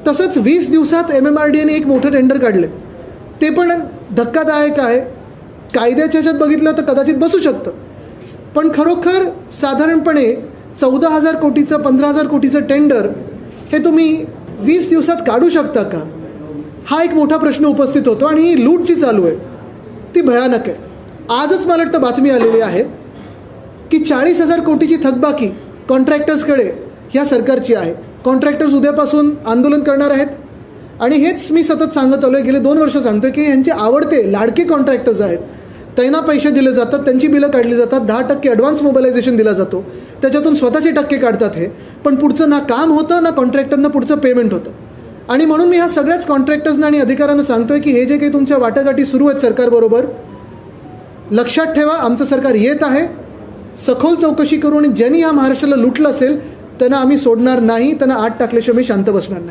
तसंच 20 दिवसात MMRDAने एक मोठं टेंडर काढले, ते पण धक्कादायक आहे. कायद्याच्या ह्याच्यात बघितलं तर कदाचित बसू शकतं, पण खरोखर साधारणपणे 14,000 कोटीचं 15,000 कोटीचं टेंडर हे तुम्ही 20 दिवसात काढू शकता का? हा एक मोठा प्रश्न उपस्थित होतो आणि ही लूट जी चालू आहे ती भयानक आहे. आजच मला वाटतं बातमी आलेली आहे की 40,000 कोटीची थकबाकी कॉन्ट्रॅक्टर्सकडे ह्या सरकारची आहे. कॉन्ट्रॅक्टर्स उद्यापासून आंदोलन करणार आहेत आणि हेच मी सतत सांगत आलो आहे, गेले 2 वर्ष सांगतो की यांचे आवडते लाडके कॉन्ट्रॅक्टर्स आहेत, त्यांना पैसे दिले जातात, त्यांची बिलं काढली जातात, 10% ॲडव्हान्स मोबिलायझेशन दिला जातो, त्याच्यातून स्वतःचे टक्के काढतात हे, पण पुढचं ना काम होतं ना कॉन्ट्रॅक्टरना पुढचं पेमेंट होतं. आणि म्हणून मी ह्या सगळ्याच कॉन्ट्रॅक्टर्सना आणि अधिकाऱ्यांना सांगतो आहे की हे जे काही तुमच्या वाटाघाटी सुरू आहेत सरकारबरोबर, लक्षात ठेवा आमचं सरकार येत आहे, सखोल चौकशी करू आणि ज्यांनी ह्या महाराष्ट्राला लुटलं असेल त्यांना आम्ही सोडणार नाही, त्यांना आत टाकल्याशिवाय मी शांत बसणार नाही.